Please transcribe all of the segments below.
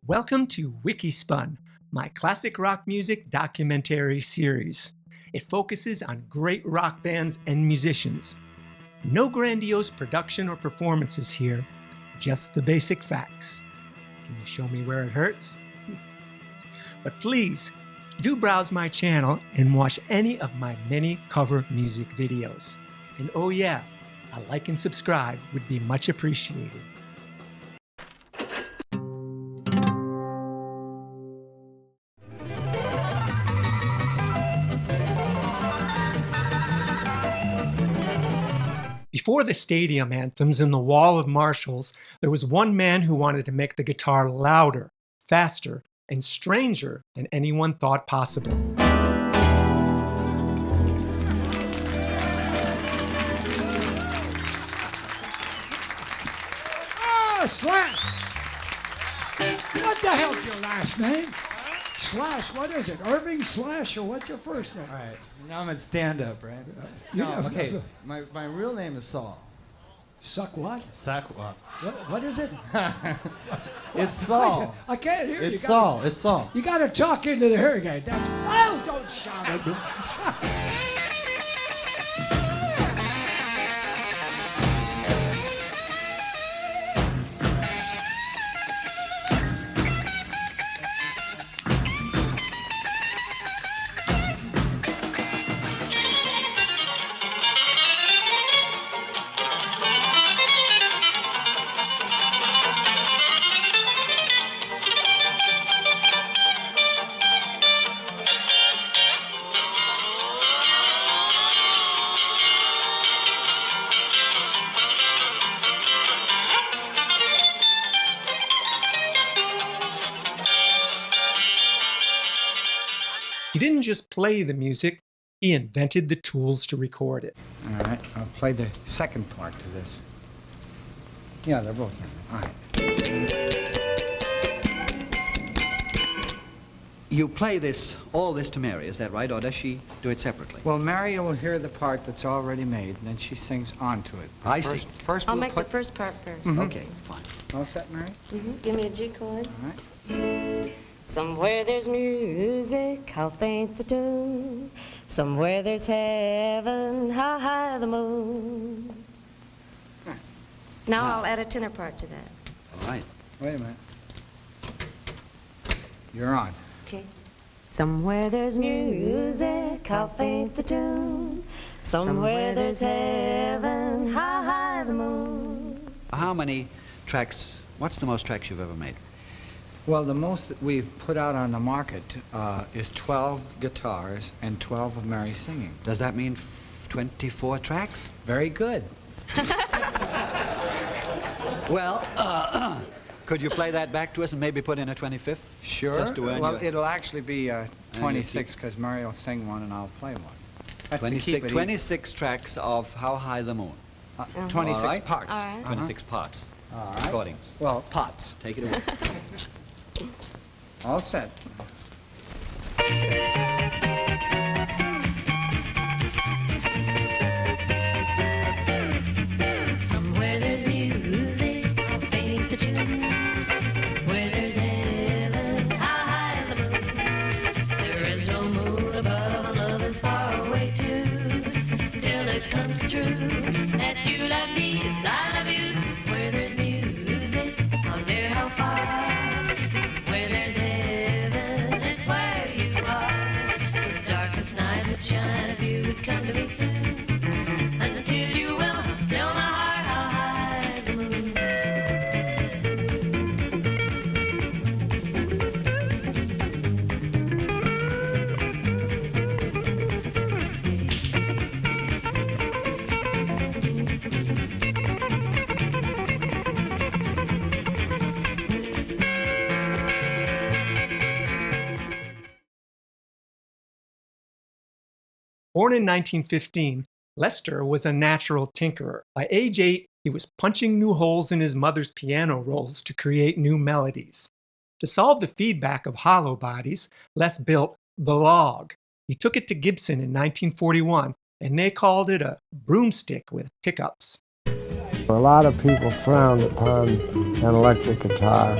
Welcome to WikiSpun, my classic rock music documentary series. It focuses on great rock bands and musicians. No grandiose production or performances here, just the basic facts. Can you show me where it hurts? But please, do browse my channel and watch any of my many cover music videos. And oh yeah, a like and subscribe would be much appreciated. Before the stadium anthems and the wall of marshals, there was one man who wanted to make the guitar louder, faster, and stranger than anyone thought possible. Ah, Slash! What the hell's your last name? Slash, what is it? Irving Slash, or what's your first name? All right, now I'm at stand-up, right? No, okay, my real name is Saul. Suck what? What? What is it? It's Saul. I can't hear you. It's Saul. It's Saul. You got to talk into the hearing aid. That's, oh, don't shout at me. He didn't just play the music, he invented the tools to record it. All right, I'll play the second part to this. Yeah, they're both in. All right. You play all this to Mary, is that right? Or does she do it separately? Well, Mary will hear the part that's already made, and then she sings onto it. I see. First I'll we'll make the first part first. Okay, fine. All set, Mary? Give me a G chord. All right. Somewhere there's music, how faint the tune. Somewhere there's heaven, how high the moon. Now I'll add a tenor part to that. All right. Wait a minute. You're on. Okay. Somewhere there's music, how faint the tune. Somewhere there's heaven, how high the moon. How many tracks, what's the most tracks you've ever made? Well, the most that we've put out on the market is 12 guitars and 12 of Mary singing. Does that mean 24 tracks? Very good. Well, could you play that back to us and maybe put in a 25th? Sure. Just to earn Well, your- it'll actually be 26 because Mary will sing one and I'll play one. That's to keep it 26 tracks of How High the Moon. 26 All right. parts. All right. 26 parts. All right. Recordings. Well, parts. Take it away. All set. Somewhere there's music, how faint the tune. Somewhere there's heaven, how high the moon. There is no moon above, and love is far away too. Till it comes true that you love me and I love you. Somewhere there's music, how near, how far. Somewhere there's heaven, it's where you are. The darkest night would shine if you would come to me soon. And until you will, still my heart, how high the moon. Born in 1915, Lester was a natural tinkerer. By age 8, he was punching new holes in his mother's piano rolls to create new melodies. To solve the feedback of hollow bodies, Les built the Log. He took it to Gibson in 1941, and they called it a broomstick with pickups. A lot of people frowned upon an electric guitar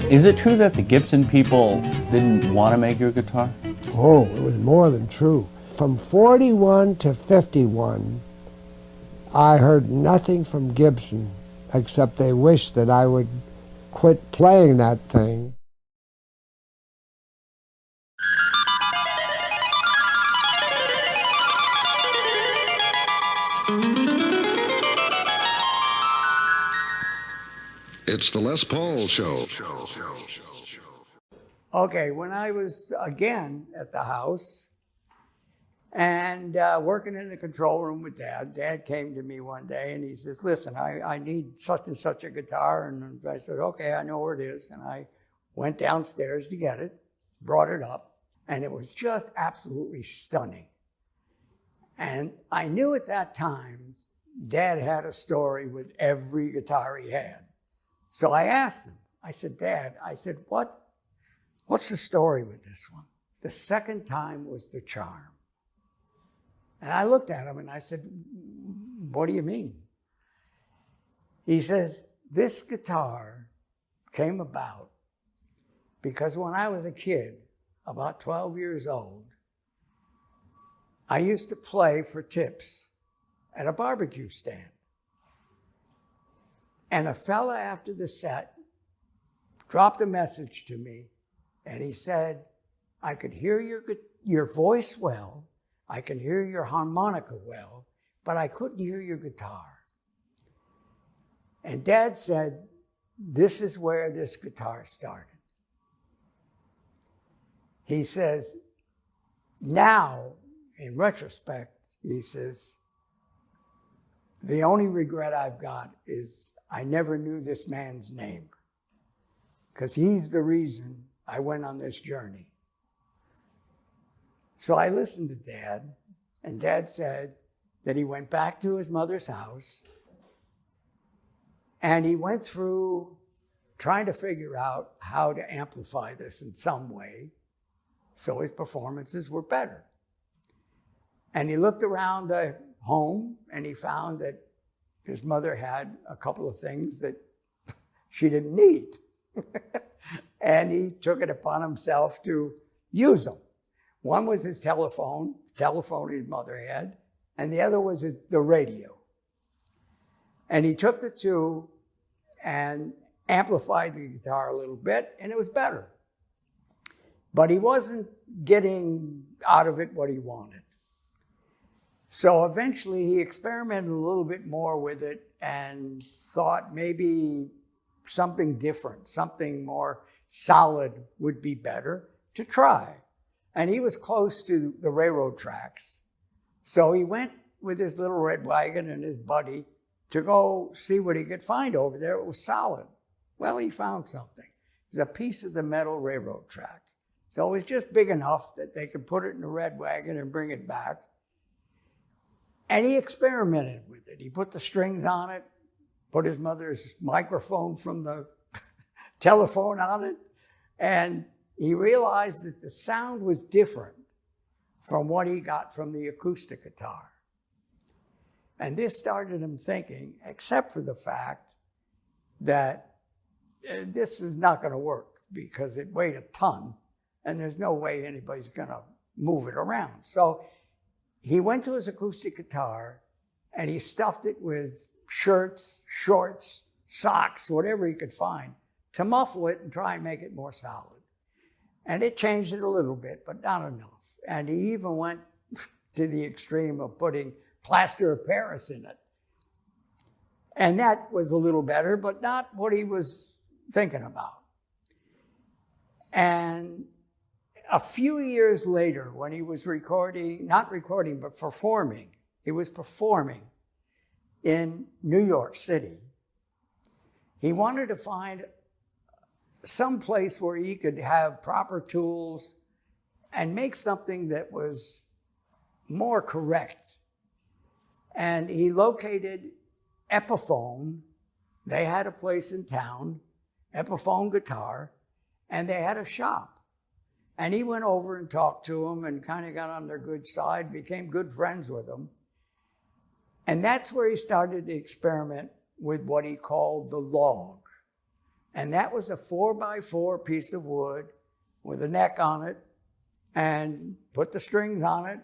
Is it true that the Gibson people didn't want to make your guitar? Oh, it was more than true. From 41 to 51, I heard nothing from Gibson except they wished that I would quit playing that thing. It's the Les Paul Show. Okay, when I was again at the house and working in the control room with Dad, Dad came to me one day and he says, listen, I need such and such a guitar. And I said, okay, I know where it is. And I went downstairs to get it, brought it up, and it was just absolutely stunning. And I knew at that time, Dad had a story with every guitar he had. So I asked him, I said, Dad, I said, what's the story with this one? The second time was the charm. And I looked at him and I said, what do you mean? He says, this guitar came about because when I was a kid, about 12 years old, I used to play for tips at a barbecue stand. And a fella after the set dropped a message to me, and he said, I could hear your voice well, I can hear your harmonica well, but I couldn't hear your guitar. And Dad said, this is where this guitar started. He says, now, in retrospect, he says, the only regret I've got is I never knew this man's name, because he's the reason I went on this journey. So I listened to Dad, and Dad said that he went back to his mother's house, and he went through trying to figure out how to amplify this in some way so his performances were better. And he looked around the home, and he found that his mother had a couple of things that she didn't need. And he took it upon himself to use them. One was his telephone his mother had, and the other was the radio. And he took the two and amplified the guitar a little bit, and it was better. But he wasn't getting out of it what he wanted. So eventually he experimented a little bit more with it and thought maybe something different, something more solid would be better to try. And he was close to the railroad tracks. So he went with his little red wagon and his buddy to go see what he could find over there. It was solid. Well, he found something. It was a piece of the metal railroad track. So it was just big enough that they could put it in the red wagon and bring it back. And he experimented with it. He put the strings on it, put his mother's microphone from the telephone on it, and he realized that the sound was different from what he got from the acoustic guitar. And this started him thinking, except for the fact that this is not going to work because it weighed a ton, and there's no way anybody's going to move it around. So he went to his acoustic guitar and he stuffed it with shirts, shorts, socks, whatever he could find to muffle it and try and make it more solid. And it changed it a little bit, but not enough. And he even went to the extreme of putting plaster of Paris in it. And that was a little better, but not what he was thinking about. And a few years later, when he was not recording, but performing, he was performing in New York City. He wanted to find some place where he could have proper tools and make something that was more correct. And he located Epiphone. They had a place in town, Epiphone Guitar, and they had a shop. And he went over and talked to them and kind of got on their good side, became good friends with them. And that's where he started to experiment with what he called the log. And that was a 4x4 piece of wood with a neck on it, and put the strings on it,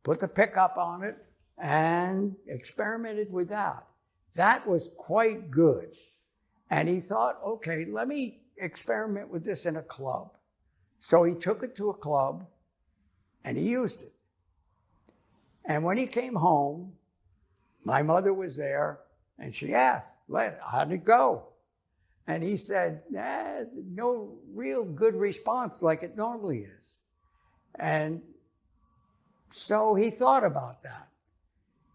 put the pickup on it, and experimented with that. That was quite good. And he thought, okay, let me experiment with this in a club. So he took it to a club and he used it. And when he came home, my mother was there and she asked, well, how'd it go? And he said, no real good response like it normally is. And so he thought about that.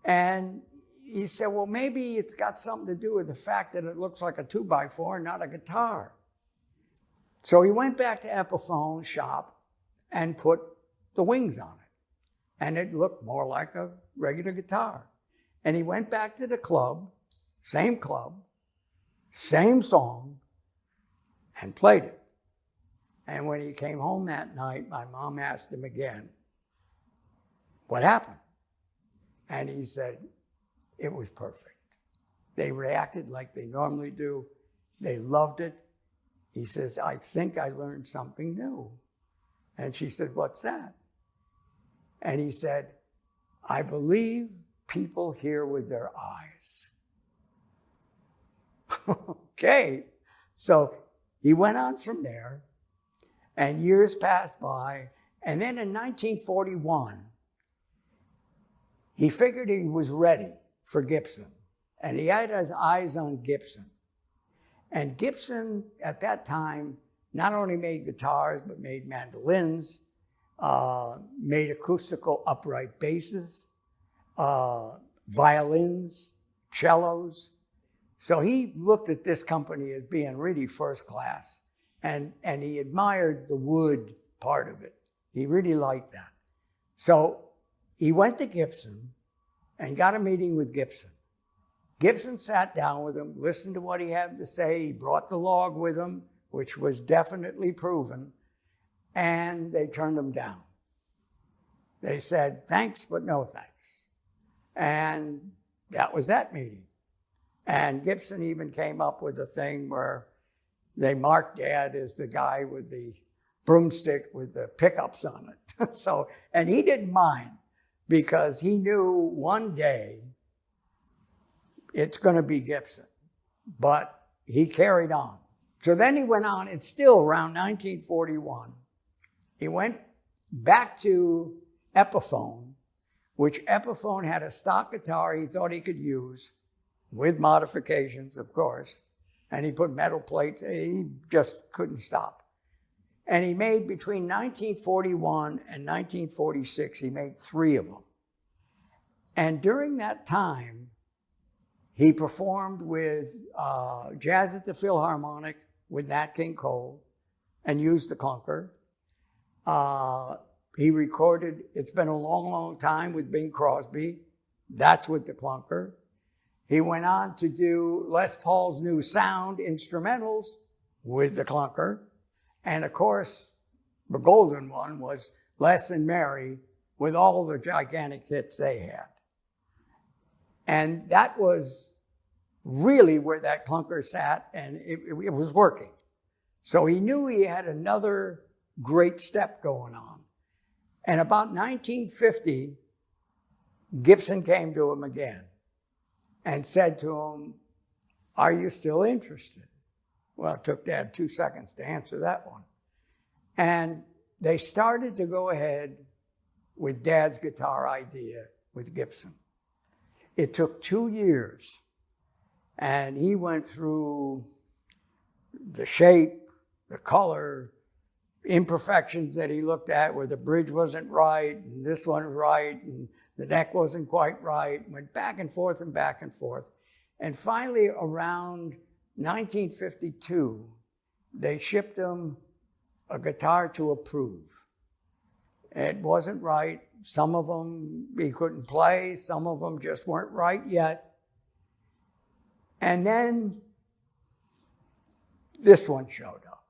And he said, well, maybe it's got something to do with the fact that it looks like a 2x4 and not a guitar. So he went back to Epiphone's shop and put the wings on it. And it looked more like a regular guitar. And he went back to the club, same song, and played it. And when he came home that night, my mom asked him again, what happened? And he said, it was perfect. They reacted like they normally do. They loved it. He says, I think I learned something new. And she said, what's that? And he said, I believe people hear with their eyes. Okay. So he went on from there, and years passed by. And then in 1941, he figured he was ready for Gibson. And he had his eyes on Gibson. And Gibson, at that time, not only made guitars, but made mandolins, made acoustical upright basses, violins, cellos. So he looked at this company as being really first class. And he admired the wood part of it. He really liked that. So he went to Gibson and got a meeting with Gibson. Gibson sat down with him, listened to what he had to say. He brought the log with him, which was definitely proven, and they turned him down. They said, thanks, but no thanks. And that was that meeting. And Gibson even came up with a thing where they marked Dad as the guy with the broomstick with the pickups on it. So, and he didn't mind, because he knew one day it's going to be Gibson. But he carried on. So then he went on, and still around 1941, he went back to Epiphone, which Epiphone had a stock guitar he thought he could use, with modifications, of course. And he put metal plates, he just couldn't stop. And he made, between 1941 and 1946, he made 3 of them. And during that time, he performed with Jazz at the Philharmonic with Nat King Cole and used the clunker. He recorded It's Been a Long, Long Time with Bing Crosby. That's with the clunker. He went on to do Les Paul's New Sound instrumentals with the clunker. And of course, the golden one was Les and Mary with all the gigantic hits they had. And that was really where that clunker sat, and it was working. So he knew he had another great step going on. And about 1950, Gibson came to him again and said to him, are you still interested? Well, it took Dad 2 seconds to answer that one. And they started to go ahead with Dad's guitar idea with Gibson. It took 2 years, and he went through the shape, the color, imperfections that he looked at where the bridge wasn't right, and this one right, and the neck wasn't quite right, went back and forth and back and forth. And finally, around 1952, they shipped him a guitar to approve. It wasn't right. Some of them he couldn't play. Some of them just weren't right yet. And then this one showed up.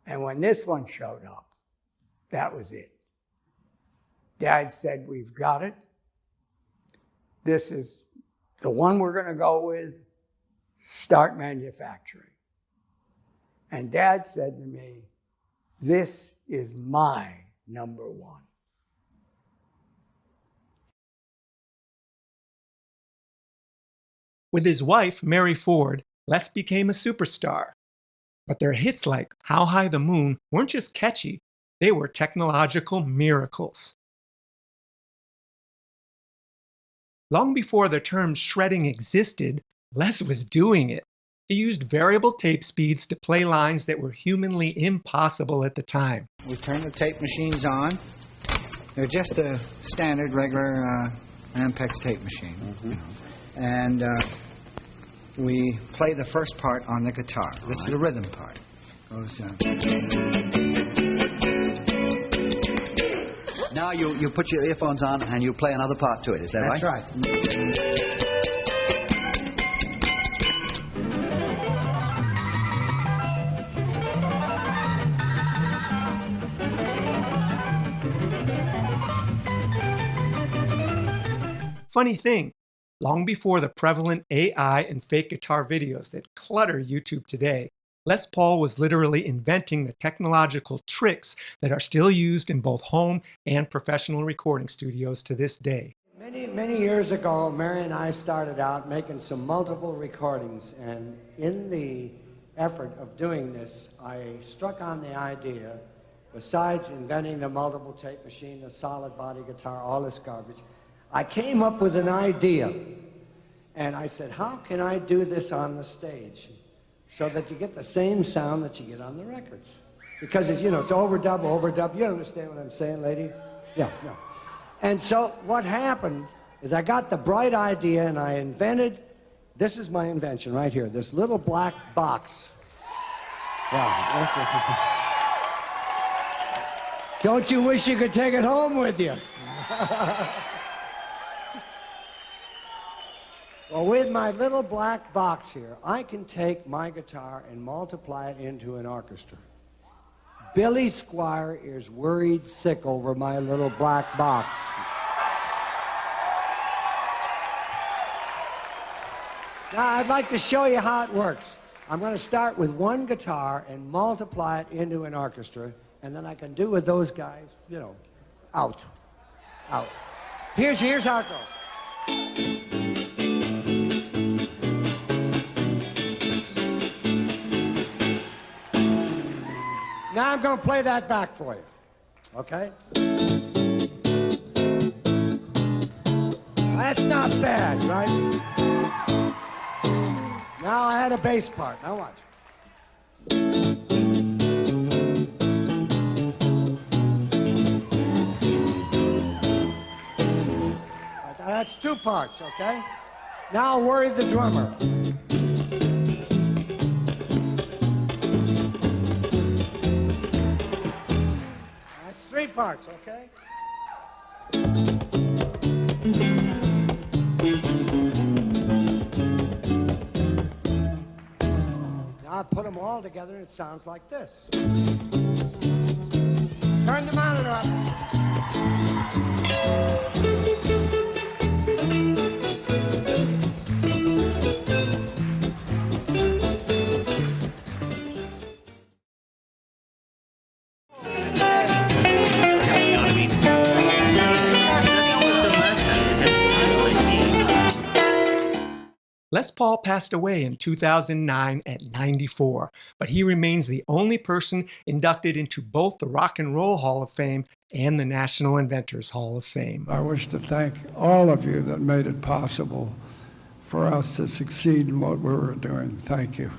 And when this one showed up, that was it. Dad said, we've got it. This is the one we're going to go with. Start manufacturing. And Dad said to me, "This is my number one." With his wife, Mary Ford, Les became a superstar. But their hits like How High the Moon weren't just catchy, they were technological miracles. Long before the term shredding existed, Les was doing it. He used variable tape speeds to play lines that were humanly impossible at the time. We turn the tape machines on. They're just a standard, regular Ampex tape machine. You know. And we play the first part on the guitar. This is the rhythm part. Goes, Now you put your earphones on and you play another part to it. Is that right? That's right. Funny thing, long before the prevalent AI and fake guitar videos that clutter YouTube today, Les Paul was literally inventing the technological tricks that are still used in both home and professional recording studios to this day. Many years ago, Mary and I started out making some multiple recordings, and in the effort of doing this, I struck on the idea, besides inventing the multiple tape machine, the solid body guitar, all this garbage, I came up with an idea, and I said, how can I do this on the stage so that you get the same sound that you get on the records? Because, it's, you know, it's overdub. You understand what I'm saying, lady? Yeah, no. And so what happened is I got the bright idea, and I invented, this is my invention right here, this little black box. Yeah. Don't you wish you could take it home with you? Well, with my little black box here, I can take my guitar and multiply it into an orchestra. Billy Squire is worried sick over my little black box. Now, I'd like to show you how it works. I'm going to start with one guitar and multiply it into an orchestra, and then I can do with those guys, you know, out. Here's how it goes. Now I'm going to play that back for you, okay? That's not bad, right? Now I had a bass part. Now watch. That's two parts, okay? Now I'll worry the drummer. Three parts, okay? Now I put them all together and it sounds like this. Turn the monitor up. Les Paul passed away in 2009 at 94, but he remains the only person inducted into both the Rock and Roll Hall of Fame and the National Inventors Hall of Fame. I wish to thank all of you that made it possible for us to succeed in what we were doing. Thank you.